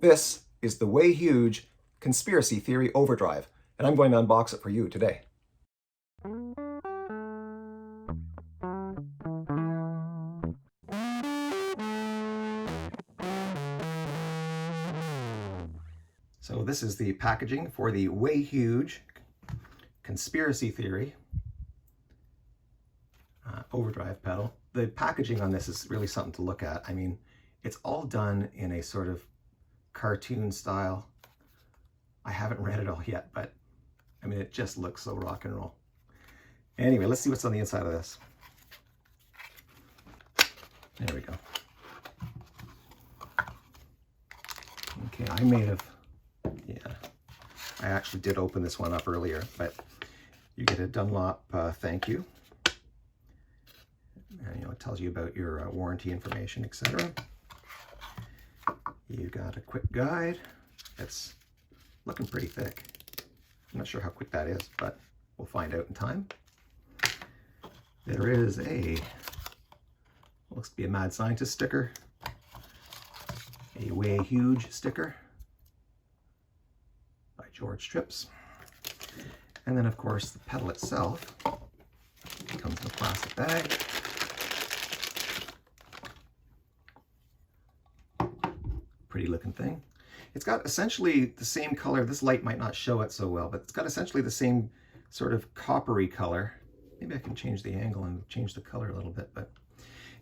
This is the Way Huge Conspiracy Theory Overdrive, and I'm going to unbox it for you today. So this is the packaging for the Way Huge Conspiracy Theory overdrive pedal. The packaging on this is really something to look at. I mean, it's all done in a sort of cartoon style. I haven't read it all yet, but I mean, it just looks so rock and roll. Anyway, let's see what's on the inside of this. There we go. Okay, I actually did open this one up earlier, but you get a Dunlop thank you. And it tells you about your warranty information, etc. You got a quick guide. It's looking pretty thick. I'm not sure how quick that is, but we'll find out in time. There is looks to be a Mad Scientist sticker, a Way Huge sticker by George Trips, and then of course the pedal itself comes in a plastic bag. Pretty looking thing. It's got essentially the same color. This light might not show it so well, but it's got essentially the same sort of coppery color. Maybe I can change the angle and change the color a little bit, but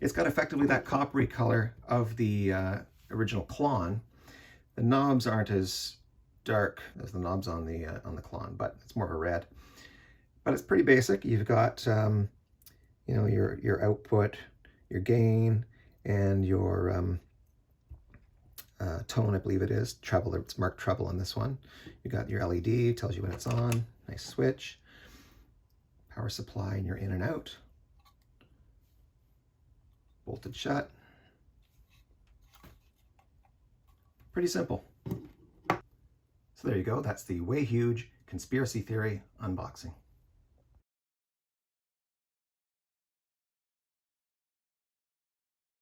it's got effectively that coppery color of the original Klon. The knobs aren't as dark as the knobs on the Klon, but it's more of a red. But it's pretty basic. You've got your output, your gain, and your tone, I believe it is, treble. It's marked treble on this one. You got your LED, tells you when it's on, nice switch, power supply, and you're in and out, bolted shut. Pretty simple. So there you go, that's the Way Huge Conspiracy Theory unboxing.